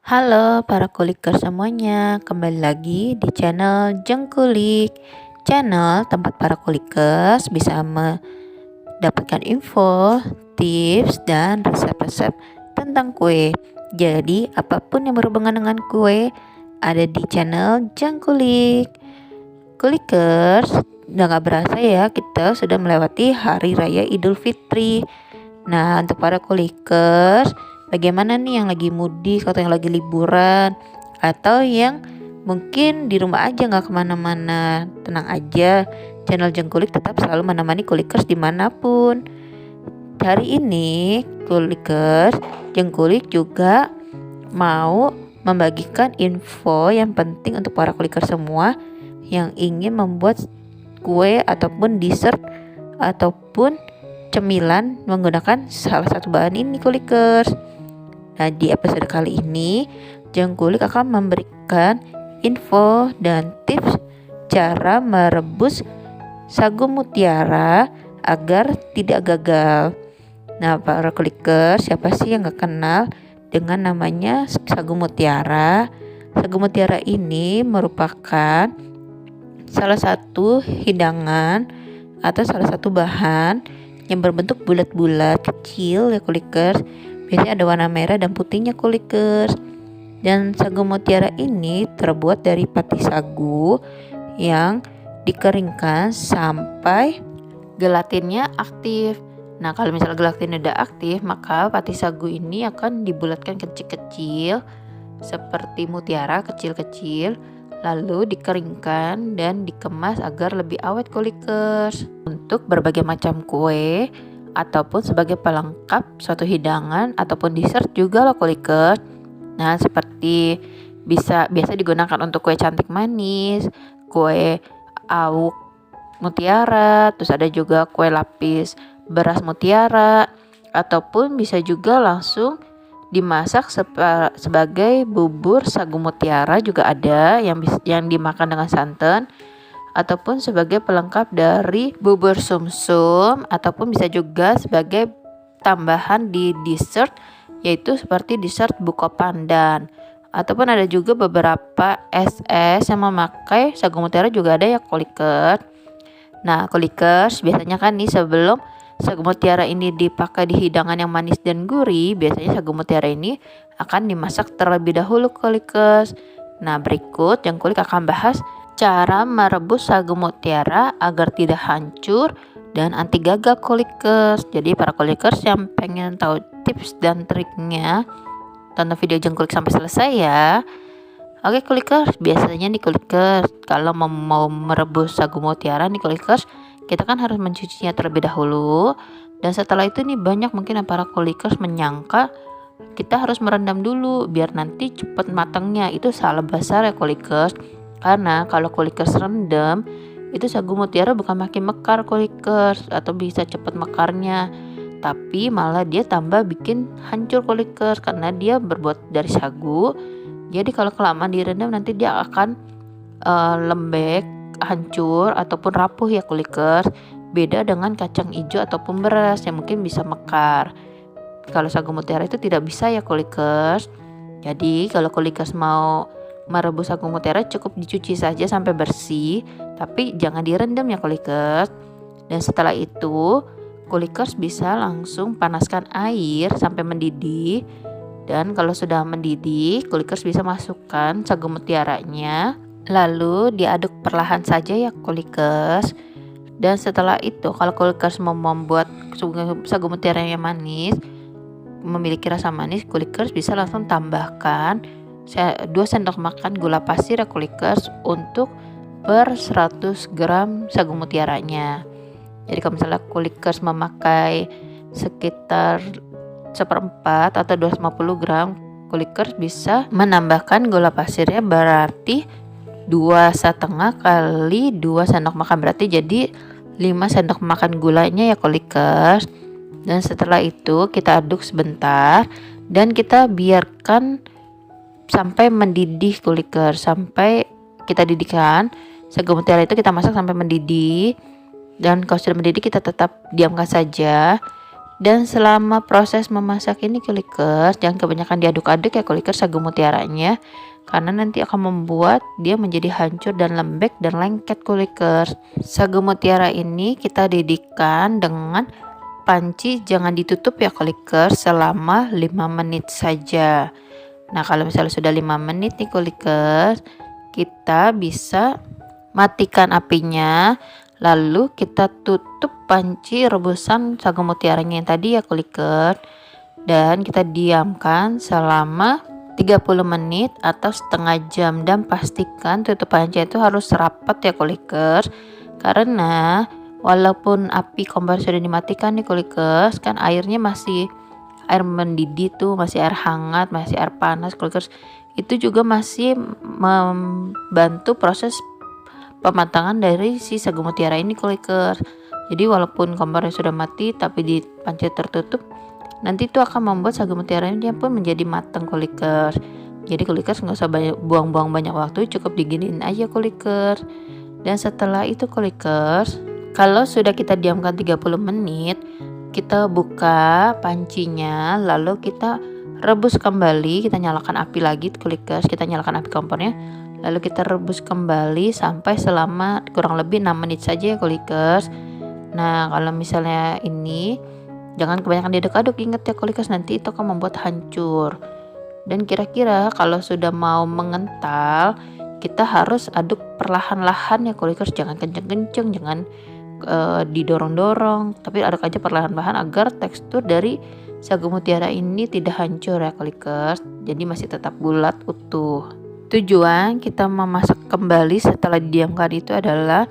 Halo para kuliker semuanya, kembali lagi di channel Jengkulik. Channel tempat para kulikers bisa mendapatkan info, tips, dan resep-resep tentang kue. Jadi apapun yang berhubungan dengan kue ada di channel Jengkulik. Kulikers, udah gak berasa ya kita sudah melewati Hari Raya Idul Fitri. Nah, untuk para kulikers, bagaimana nih yang lagi mudik atau yang lagi liburan atau yang mungkin di rumah aja gak kemana-mana? Tenang aja, channel Jengkulik tetap selalu menemani kulikers dimanapun. Hari ini kulikers Jengkulik juga mau membagikan info yang penting untuk para kulikers semua yang ingin membuat kue ataupun dessert ataupun cemilan menggunakan salah satu bahan ini kulikers. Nah, di episode kali ini Jengkulik akan memberikan info dan tips cara merebus sagu mutiara agar tidak gagal. Nah, para kulikers, siapa sih yang gak kenal dengan namanya sagu mutiara? Sagu mutiara ini merupakan salah satu hidangan atau salah satu bahan yang berbentuk bulat-bulat kecil ya kulikers. Biasanya ada warna merah dan putihnya kulikers. Dan sagu mutiara ini terbuat dari pati sagu yang dikeringkan sampai gelatinnya aktif. Nah, kalau misalnya gelatinnya udah aktif, maka pati sagu ini akan dibulatkan kecil-kecil seperti mutiara kecil-kecil, lalu dikeringkan dan dikemas agar lebih awet kulikers. Untuk berbagai macam kue ataupun sebagai pelengkap suatu hidangan ataupun dessert juga loh kulikers. Nah, seperti biasa digunakan untuk kue cantik manis, kue awuk mutiara, terus ada juga kue lapis beras mutiara, ataupun bisa juga langsung dimasak sebagai bubur sagu mutiara juga ada yang dimakan dengan santan, ataupun sebagai pelengkap dari bubur sumsum, ataupun bisa juga sebagai tambahan di dessert, yaitu seperti dessert buko pandan. Ataupun ada juga beberapa es yang memakai sagu mutiara juga ada ya kulikers. Nah, kulikers, biasanya kan nih sebelum sagu mutiara ini dipakai di hidangan yang manis dan gurih, biasanya sagu mutiara ini akan dimasak terlebih dahulu kulikers. Nah, berikut Jengkulik akan bahas cara merebus sagu mutiara agar tidak hancur dan anti gagal kulikers. Jadi para kulikers yang pengen tahu tips dan triknya, tonton video Jengkulik sampai selesai ya. Oke kulikers, biasanya nih kulikers kalau mau merebus sagu mutiara nih kulikers, kita kan harus mencucinya terlebih dahulu. Dan setelah itu nih banyak mungkin para kulikers menyangka kita harus merendam dulu biar nanti cepat matangnya. Itu salah besar ya kulikers. Karena kalau kulikers rendam, itu sagu mutiara bukan makin mekar kulikers atau bisa cepat mekarnya, tapi malah dia tambah bikin hancur kulikers karena dia berbuat dari sagu. Jadi kalau kelamaan direndam nanti dia akan lembek, hancur ataupun rapuh ya kulikers. Beda dengan kacang hijau ataupun beras yang mungkin bisa mekar. Kalau sagu mutiara itu tidak bisa ya kulikers. Jadi kalau kulikers mau merebus sagu mutiara cukup dicuci saja sampai bersih, tapi jangan direndam ya kulikers. Dan setelah itu kulikers bisa langsung panaskan air sampai mendidih. Dan kalau sudah mendidih, kulikers bisa masukkan sagu mutiaranya, lalu diaduk perlahan saja ya kulikers. Dan setelah itu kalau kulikers mau membuat sagu mutiara yang manis, memiliki rasa manis, kulikers bisa langsung tambahkan 2 sendok makan gula pasir ya kulikers untuk per 100 gram sagu mutiaranya. Jadi kalau misalnya kulikers memakai sekitar 1/4 atau 250 gram, kulikers bisa menambahkan gula pasirnya berarti 2,5 kali 2 sendok makan, berarti jadi 5 sendok makan gulanya ya kulikers. Dan setelah itu kita aduk sebentar dan kita biarkan sampai mendidih kulikers, sampai kita didihkan sagu mutiara itu, kita masak sampai mendidih. Dan kalau sudah mendidih kita tetap diamkan saja. Dan selama proses memasak ini kulikers, jangan kebanyakan diaduk-aduk ya kulikers sagu mutiaranya, karena nanti akan membuat dia menjadi hancur dan lembek dan lengket kulikers. Sagu mutiara ini kita didihkan dengan panci, jangan ditutup ya kulikers, selama 5 menit saja. Nah kalau misalnya sudah 5 menit nih kulikers, kita bisa matikan apinya, lalu kita tutup panci rebusan sagu mutiaranya yang tadi ya kulikers, dan kita diamkan selama 30 menit atau setengah jam, dan pastikan tutup panci itu harus rapat ya kulikers, karena walaupun api kompor sudah dimatikan nih kulikers, kan airnya masih air mendidih tuh, masih air hangat, masih air panas kulikers, itu juga masih membantu proses pematangan dari si sagu mutiara ini kulikers. Jadi walaupun kompornya sudah mati tapi di panci tertutup, nanti itu akan membuat sagu mutiaranya pun menjadi matang kulikers. Jadi kulikers nggak usah buang-buang banyak waktu, cukup diginiin aja kulikers. Dan setelah itu kulikers, kalau sudah kita diamkan 30 menit, kita buka pancinya, lalu kita rebus kembali, kita nyalakan api lagi kulikers, kita nyalakan api kompornya, lalu kita rebus kembali sampai selama kurang lebih 6 menit saja ya kulikers. Nah kalau misalnya ini jangan kebanyakan diaduk-aduk, ingat ya kulikers, nanti itu akan membuat hancur. Dan kira-kira kalau sudah mau mengental, kita harus aduk perlahan-lahan ya kulikers, jangan kenceng-kenceng, jangan didorong-dorong, tapi aduk aja perlahan-lahan agar tekstur dari sagu mutiara ini tidak hancur ya kulikers, jadi masih tetap bulat utuh. Tujuan kita memasak kembali setelah didiamkan itu adalah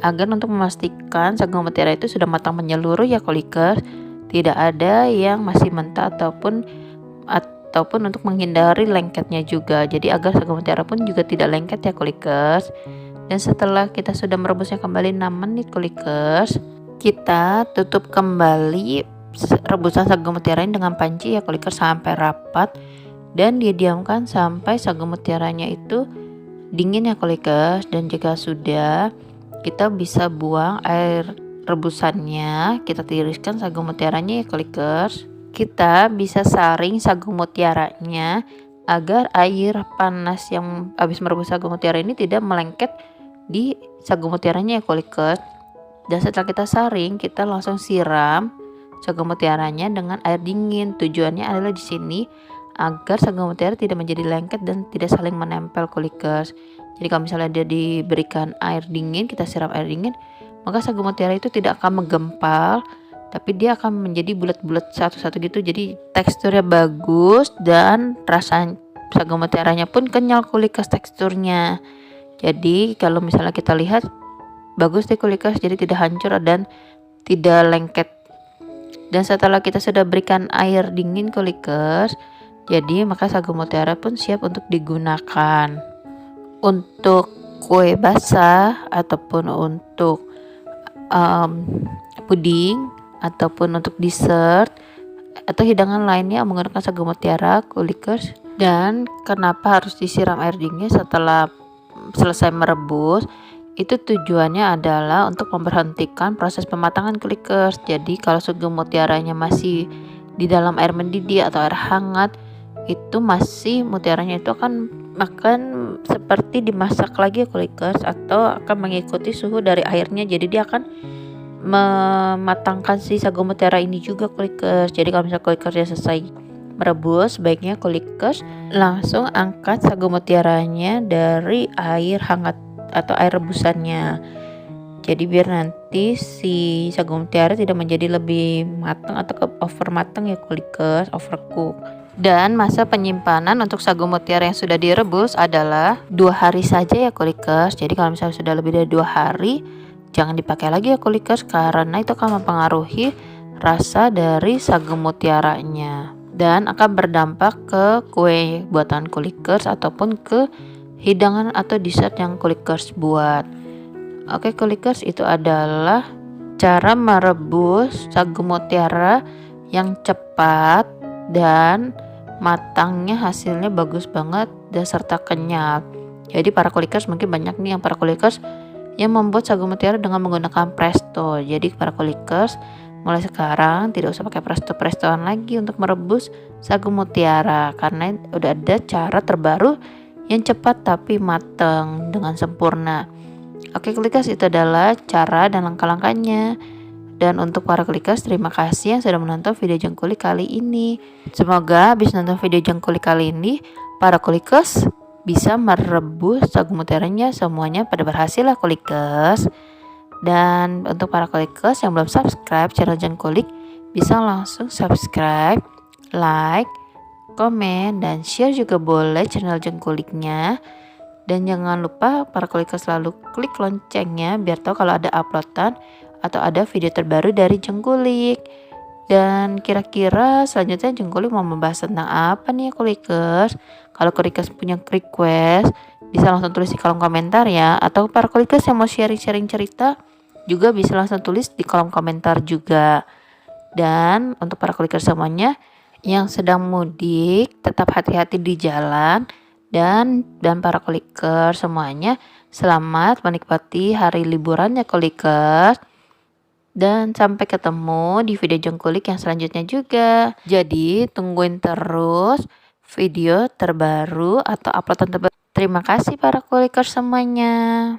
agar untuk memastikan sagu mutiara itu sudah matang menyeluruh ya kulikers, tidak ada yang masih mentah ataupun untuk menghindari lengketnya juga, jadi agar sagu mutiara pun juga tidak lengket ya kulikers. Dan setelah kita sudah merebusnya kembali 6 menit kulikers, kita tutup kembali rebusan sagu mutiara ini dengan panci ya kulikers sampai rapat, dan didiamkan sampai sagu mutiaranya itu dingin ya kulikers. Dan jika sudah, kita bisa buang air rebusannya, kita tiriskan sagu mutiaranya ya kulikers. Kita bisa saring sagu mutiaranya agar air panas yang habis merebus sagu mutiara ini tidak melengket di sagu mutiaranya ya kulikers. Dan setelah kita saring, kita langsung siram sagu mutiaranya dengan air dingin. Tujuannya adalah di sini agar sagu mutiara tidak menjadi lengket dan tidak saling menempel kulikers. Jadi kalau misalnya dia diberikan air dingin, kita siram air dingin, maka sagu mutiara itu tidak akan menggempal, tapi dia akan menjadi bulat-bulat satu-satu gitu. Jadi teksturnya bagus dan rasa sagu mutiaranya pun kenyal kulikers teksturnya. Jadi kalau misalnya kita lihat bagus deh kulikers, jadi tidak hancur dan tidak lengket. Dan setelah kita sudah berikan air dingin kulikers, jadi maka sagu mutiara pun siap untuk digunakan untuk kue basah ataupun untuk puding ataupun untuk dessert atau hidangan lainnya menggunakan sagu mutiara kulikers. Dan kenapa harus disiram air dingin setelah selesai merebus? Itu tujuannya adalah untuk memberhentikan proses pematangan kulikers. Jadi kalau sagu mutiaranya masih di dalam air mendidih atau air hangat, itu masih mutiaranya itu akan seperti dimasak lagi kulikers, atau akan mengikuti suhu dari airnya. Jadi dia akan mematangkan si sagu mutiara ini juga kulikers. Jadi kalau misalnya kulikersnya selesai merebus, baiknya kulikers langsung angkat sagu mutiaranya dari air hangat atau air rebusannya. Jadi biar nanti si sagu mutiara tidak menjadi lebih matang atau over matang ya kulikers, overcook. Dan masa penyimpanan untuk sagu mutiara yang sudah direbus adalah 2 hari saja ya kulikers. Jadi kalau misalnya sudah lebih dari 2 hari, jangan dipakai lagi ya kulikers, karena itu akan mempengaruhi rasa dari sagu mutiaranya dan akan berdampak ke kue buatan kulikers ataupun ke hidangan atau dessert yang kulikers buat. Oke kulikers, itu adalah cara merebus sagu mutiara yang cepat dan matangnya hasilnya bagus banget dan serta kenyal. Jadi para kulikers mungkin banyak nih yang membuat sagu mutiara dengan menggunakan presto. Jadi para kulikers Mulai sekarang tidak usah pakai presto-prestoan lagi untuk merebus sagu mutiara karena udah ada cara terbaru yang cepat tapi matang dengan sempurna. Oke Klikers, itu adalah cara dan langkah-langkahnya. Dan untuk para Klikers, terima kasih yang sudah menonton video Jengkulik kali ini. Semoga habis nonton video Jengkulik kali ini, para Klikers bisa merebus sagu mutiaranya semuanya pada berhasil lah Klikers. Dan untuk para Klikers yang belum subscribe channel Jengkulik, bisa langsung subscribe, like, komen, dan share juga boleh channel Jengkuliknya. Dan jangan lupa para Klikers selalu klik loncengnya biar tahu kalau ada uploadan atau ada video terbaru dari Jengkulik. Dan kira-kira selanjutnya Jengkulik mau membahas tentang apa nih ya Klikers? Kalau Klikers punya request, bisa langsung tulis di kolom komentar ya. Atau para Klikers yang mau sharing-sharing cerita, juga bisa langsung tulis di kolom komentar juga. Dan untuk para Klikers semuanya yang sedang mudik, tetap hati-hati di jalan. Dan para Klikers semuanya selamat menikmati hari liburannya Klikers. Dan sampai ketemu di video Jengkulik yang selanjutnya juga. Jadi tungguin terus video terbaru atau uploadan terbaru. Terima kasih para Klikers semuanya.